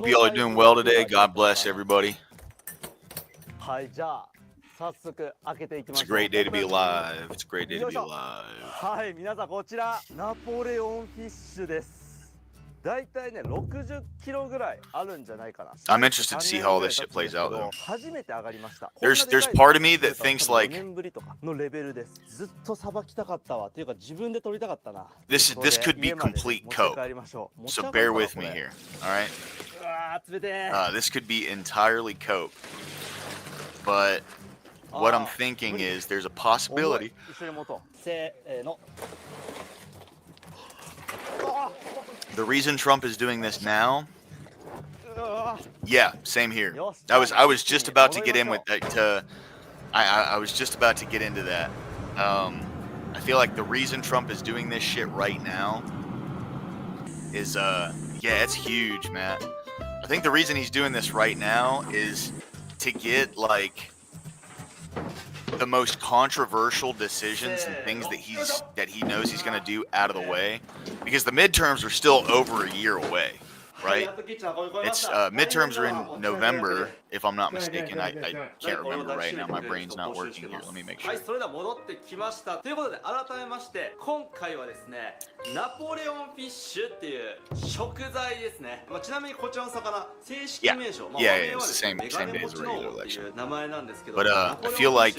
you all are doing well today. God bless everybody. It's a great day to be alive. It's a great day to be alive. I'm interested to see how all this shit plays out, though. There's part of me that thinks, like, this could be complete cope. So bear with me here, all right? This could be entirely cope. But what I'm thinking is there's a possibility. The reason Trump is doing this now, yeah, same here. I was just about to get in with to I was just about to get into that. I feel like the reason Trump is doing this shit right now is, yeah, it's huge, Matt. I think the reason he's doing this right now is to get, like, the most controversial decisions and things that he knows he's going to do out of the way, because the midterms are still over a year away, right? It's midterms are in November, if I'm not mistaken. I can't remember right now. My brain's not working here. Let me make sure. はい、それでは戻ってきました。ということで改めまして今回はですね、ナポレオンフィッシュっていう食材ですね。まあちなみにこちらの魚正式名称、まあ Yeah, it's the same day as regular っていう名前なんですけど、 But I feel like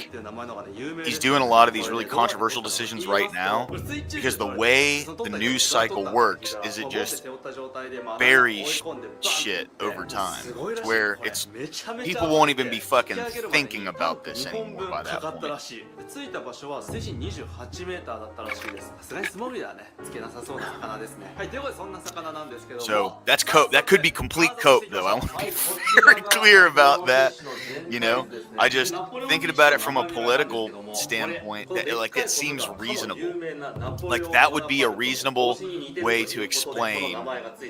he's doing a lot of these really controversial decisions right now because the way the news cycle works is it just buries shit over time, to where it's people won't even be fucking thinking about this anymore by that point. 着いた場所は水深28メーターだったらしいです。さすがに素潜りはね、つけなさそうな魚ですね。はい、ということでそんな魚なんですけども。 So that's cope. That could be complete cope, though. I want to be very clear about that. You know, I just thinking about it from a political standpoint. That like that seems reasonable. Like that would be a reasonable way to explain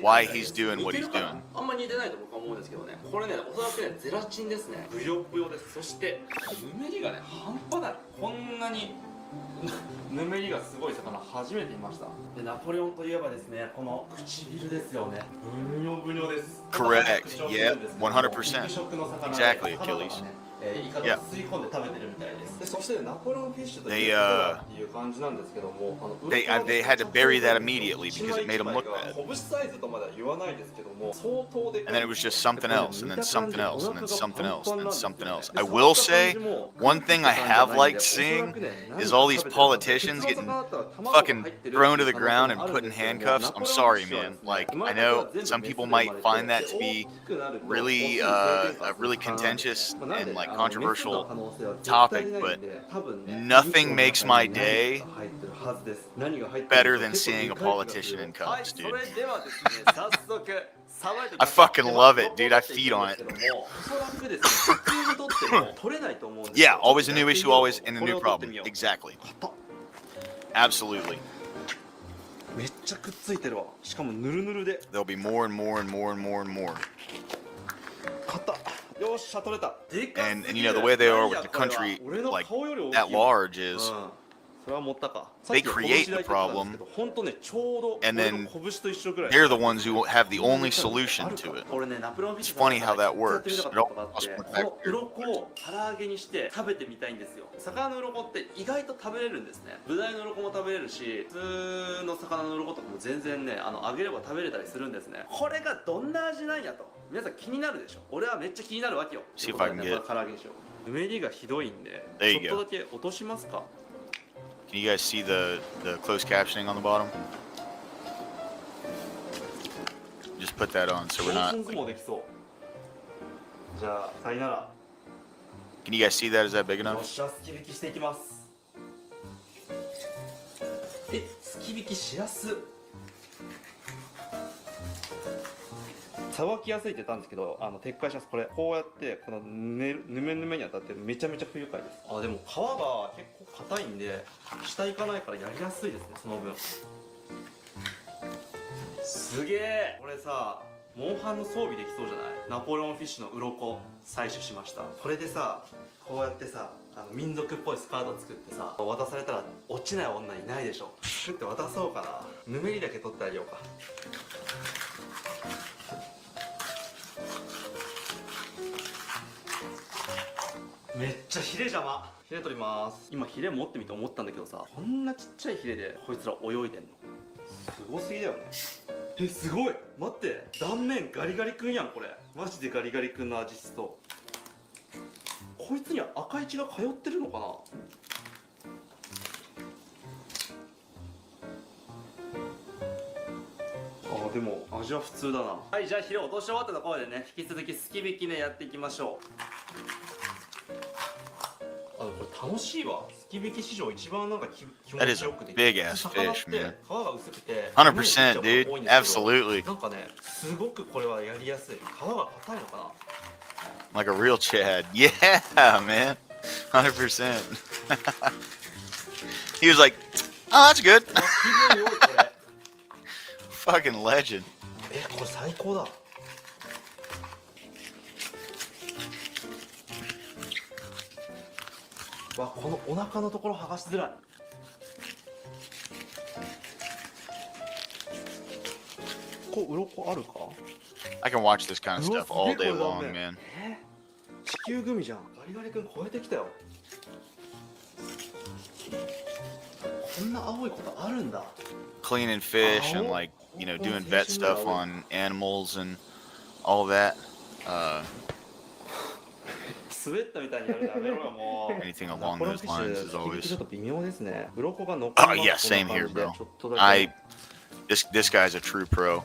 why he's doing what he's doing. あんま似てないと僕は思うんですけどね。これね、おそらくね、ゼラチンですね。ブヨブヨです。そしてぬめりがね、半端ない。こんなにぬめりがすごい魚初めて見ました。でナポレオンといえばですね、この唇ですよね。ブニョブニョです。 Correct. Yeah, 100%. Exactly, Achilles. イカと吸い込んで食べてるみたいです。でそしてナポレオンフィッシュというっていう感じなんですけども、They had to bury that immediately because it made them look bad. 拳サイズとまでは言わないですけども、相当で。 And then it was just something else, and then something else, and then something else, and then something else. I will say, one thing I have liked seeing is all these politicians getting fucking thrown to the ground and put in handcuffs. I'm sorry, man. Like, I know some people might find that to be really, really contentious and like controversial topic, but nothing makes my day better than seeing a politician in cuffs, dude. I fucking love it, dude. I feed on it. Yeah, always a new issue, always and a new problem. Exactly. Absolutely. めっちゃくっついてるわ。しかもヌルヌルで。 There'll be more and more and more and more and more. 硬っ。よっしゃ取れた。 And you know the way they are with the country like at large is they create the problem, and then they're the ones who have the only solution to it. It's funny how that works. It all comes back 鱗を唐揚げにして食べてみたいんですよ。魚の鱗って意外と食べれるんですね。ブダイの鱗も食べれるし、普通の魚の鱗とかも全然ね、揚げれば食べれたりするんですね。これがどんな味なんやと皆さん気になるでしょ。俺はめっちゃ気になるわけよ。 See if I can get. 唐揚げにしよう。ぬめりがひどいんで、 There ち you ょっ go. とだけ落としますか。 Can you guys see the closed captioning on the bottom? Just put that on so we're not. もできそう。じゃあさよなら。 Can you guys see that? Is that big よ enough? っしゃ、すき引きしていきます。すき引きしやす。さばきやすいって言ったんですけど、撤回します。これこうやってこのぬめぬめに当たってめちゃめちゃ不愉快です。でも皮が結構硬いんで下行かないからやりやすいですね。その分すげえ。これさモンハンの装備できそうじゃない。ナポレオンフィッシュの鱗採取しました。これでさこうやってさ民族っぽいスカート作ってさ渡されたら落ちない女いないでしょ。作って渡そうかな。ぬめりだけ取ってあげようか。めっちゃヒレ邪魔。ヒレ取ります。今ヒレ持ってみて思ったんだけどさ、こんなちっちゃいヒレでこいつら泳いでんのすごすぎだよね。すごい。待って、断面ガリガリ君やん。これマジでガリガリ君の味しそう。こいつには赤い血が通ってるのかな。でも味は普通だな。はい、じゃあヒレ落とし終わったところでね、引き続きすき引きねやっていきましょう。これ楽しいわ。すき引き史上一番なんか気持ちよくて。 Big ass fish, man. 皮が薄くて 100%, dude. Absolutely. なんかね、すごくこれはやりやすい。皮が硬いのかな。 Like a real Chad. Yeah, man. 100%. He was like, "Oh, that's good." 気分良いこれ。 Fucking legend. これ最高だ。わ、このお腹のところ剥がしづらい。こう鱗あるか？ I can watch this kind of Well, stuff all day stick with long, them, man. 地球グミじゃん。ガリガリ君超えてきたよ。こんな青いことあるんだ。 Cleaning fish and like, you know, doing vet stuff on animals and all that. 滑ったみたいにやるのやめろよもう。 Anything along those lines is ちょ always. っと微妙ですね。鱗が残 Oh り yeah, ます。 same こんな here, 感じで bro. ちょっとだけ This guy's a true pro.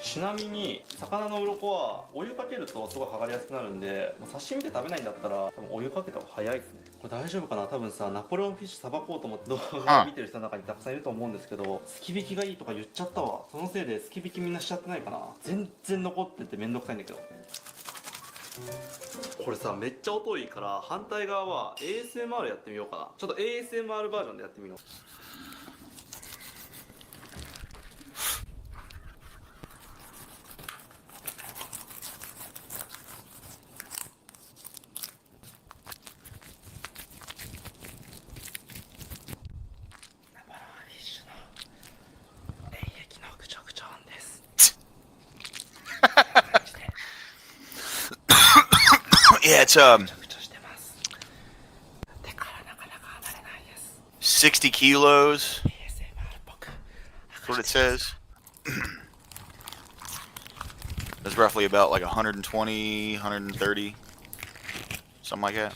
ちなみに魚の鱗はお湯かけるとすごい剥がれやすくなるんで、刺身で食べないんだったら多分お湯かけた方が早いですね。これ大丈夫かな。多分さ、ナポレオンフィッシュさばこうと思って動画を見てる人の中にたくさんいると思うんですけど、すき引きがいいとか言っちゃったわ。そのせいですき引きみんなしちゃってないかな。全然残っててめんどくさいんだけど。これさ、めっちゃ音いいから反対側は ASMR やってみようかな。ちょっと ASMR バージョンでやってみよう。Yeah, it's 60 kilos. That's what it says. That's roughly about like 120, 130, something like that.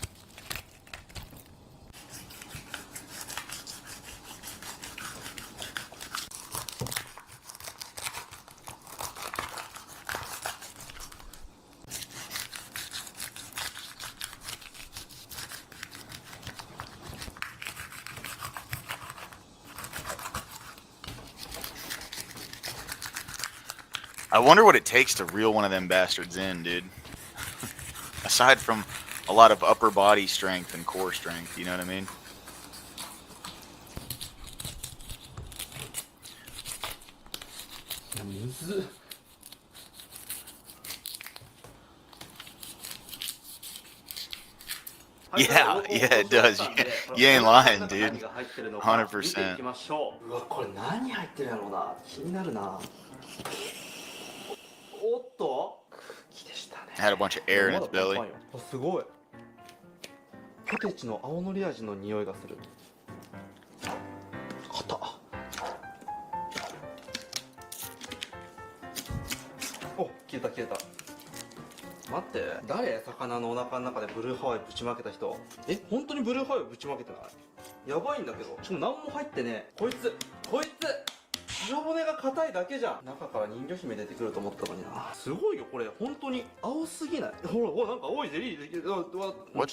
I wonder what it takes to reel one of them bastards in, dude. Aside from a lot of upper body strength and core strength, you know what I mean? Yeah, it does. You ain't lying, dude. 100%. うわ、これ何入ってるやろうな。気になるな。おっと、空気でしたね。 Had a bunch of air in its belly. あ、すごい。ポテチの青のり味の匂いがする。硬っ。お、消えた消えた。待って、誰？魚のお腹の中でブルーハワイぶちまけた人。え、本当にブルーハワイぶちまけてない？やばいんだけど。しかも何も入ってねえ。こいつ白骨が硬いだけじゃん。中から人魚姫出てくると思ったのにな。すごいよこれ。本当に青すぎない？ほら、お、なんか青いゼリーできる。What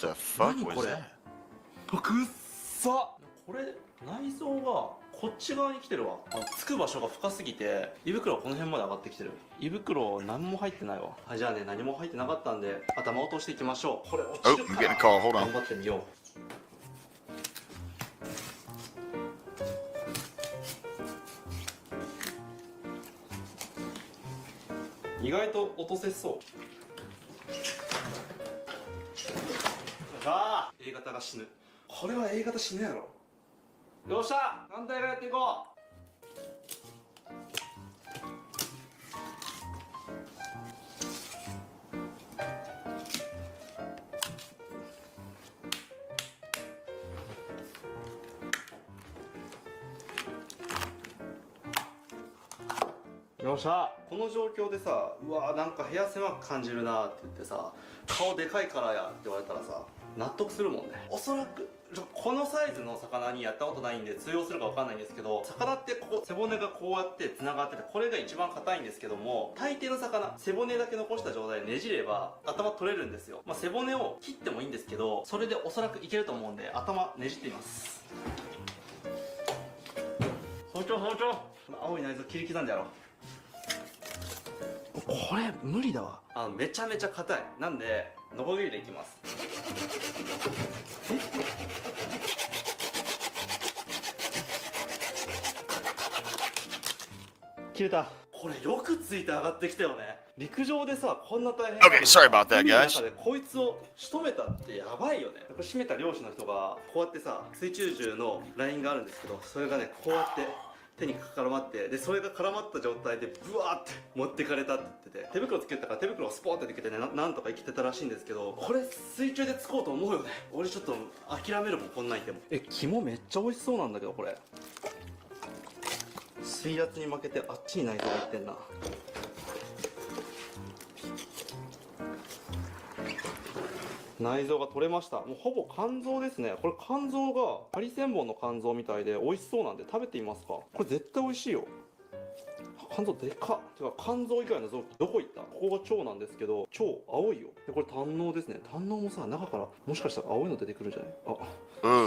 the fuck 何 was これ？ that? くっさ。これ内臓がこっち側に来てるわ。つく場所が深すぎて胃袋はこの辺まで上がってきてる。胃袋何も入ってないわ。はい、じゃあね、何も入ってなかったんで頭を落としていきましょう。これ落ちる Oh, か I'm ら getting a call. Hold on. 頑張ってみよう。意外と落とせそう。ああ、A 型が死ぬ。これは A 型死ぬやろ。よっしゃ、反対側やっていこう。よっしゃ。この状況でさ、うわーなんか部屋狭く感じるなって言ってさ、顔でかいからやって言われたらさ、納得するもんね。おそらくこのサイズの魚にやったことないんで通用するかわかんないんですけど、魚ってここ背骨がこうやってつながってて、これが一番硬いんですけども、大抵の魚背骨だけ残した状態でねじれば頭取れるんですよ。まあ、背骨を切ってもいいんですけど、それでおそらくいけると思うんで頭ねじってみます。早朝この青い内臓切り刻んでやろう。これ無理だわ。めちゃめちゃ硬い。なんでノコギリでいきます。切れた。これよくついて上がってきたよね。陸上でさ、こんな大変な Okay, sorry about that, 海の guys. 中でこいつを仕留めたってやばいよね。これ締めた漁師の人がこうやってさ、水中銃のラインがあるんですけど、それがねこうやって手に絡まって、でそれが絡まった状態でブワーって持ってかれたって言ってて、手袋つけてたから手袋をスポーってつけてね、なんとか生きてたらしいんですけど、これ水中でつこうと思うよね。俺ちょっと諦めるもん、こんなんいても。肝めっちゃ美味しそうなんだけど、これ水圧に負けてあっちに内臓がいってんな。内臓が取れました。もうほぼ肝臓ですね。これ肝臓がハリセンボンの肝臓みたいで美味しそうなんで食べてみますか。これ絶対美味しいよ。肝臓でかっ。てか肝臓以外の臓器どこ行った？ここが腸なんですけど、腸青いよ。でこれ胆嚢ですね。胆嚢もさ、中からもしかしたら青いの出てくるんじゃない？あ、こ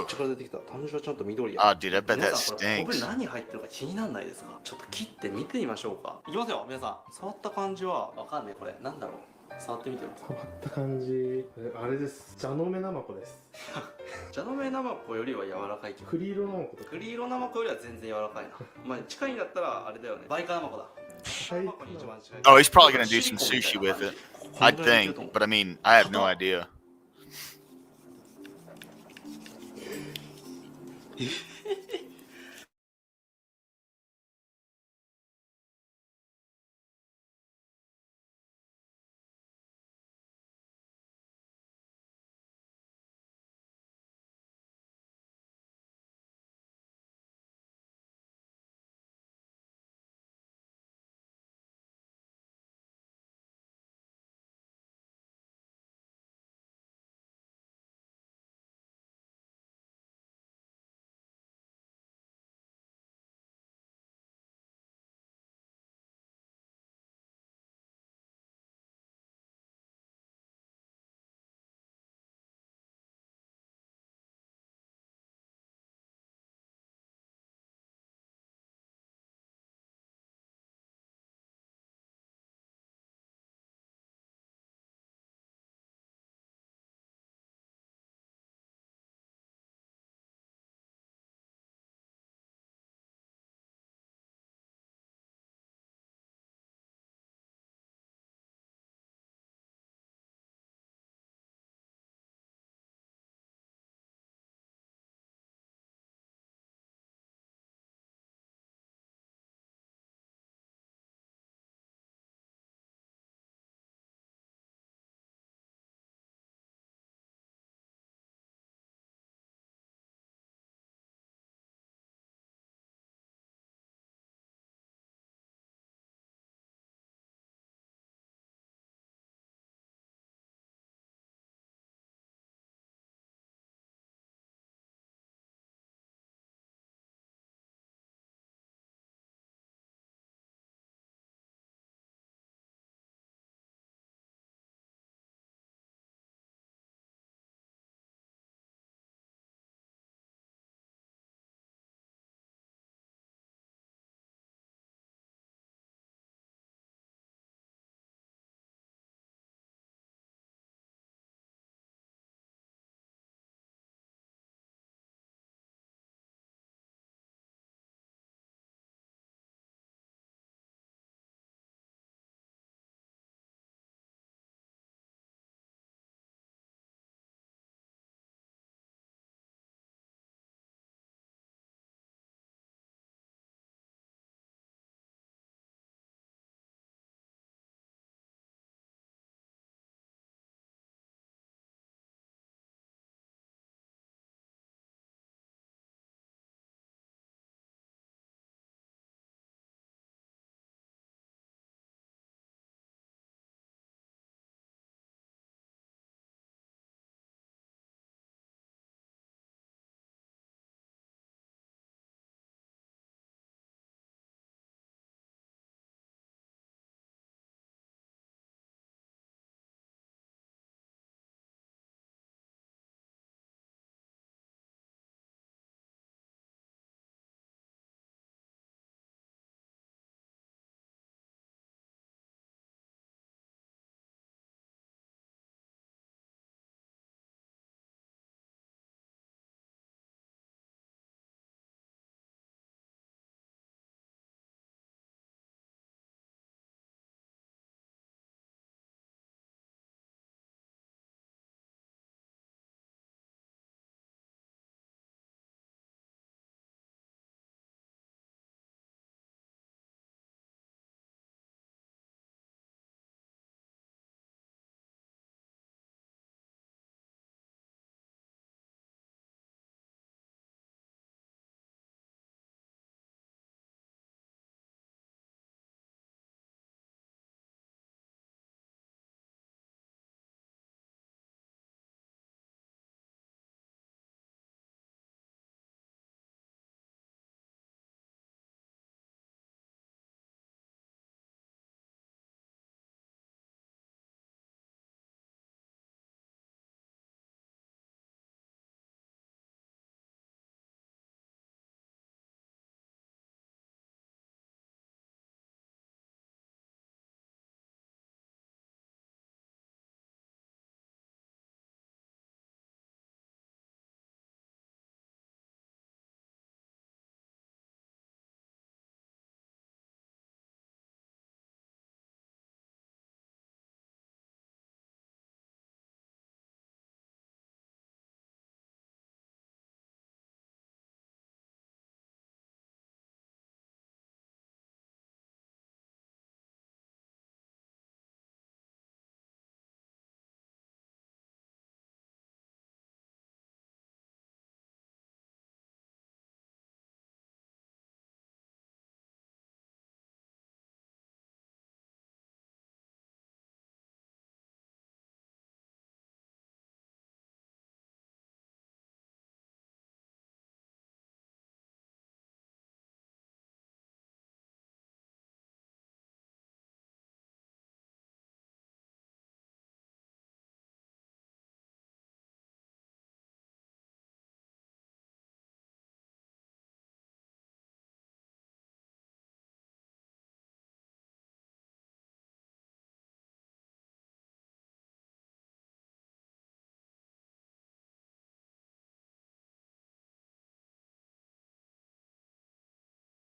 っちから出てきた。胆汁はちゃんと緑や。Dude, I bet 皆 that さんこれこ stinks. れ何入ってるか気にならないですか？ちょっと切って見てみましょうか。いきますよ、皆さん。触った感じはわかんない。これなんだろう。触ってみてよ。触った感じ、あれです。蛇の目ナマコです。蛇の目ナマコよりは柔らかい。栗色ナマコとか。栗色ナマコよりは全然柔らかいな。まあ近いんだったらあれだよね。バイカナマコだ。はい。 Oh, he's probably gonna do some sushi with it. I think, but I mean, I have no idea.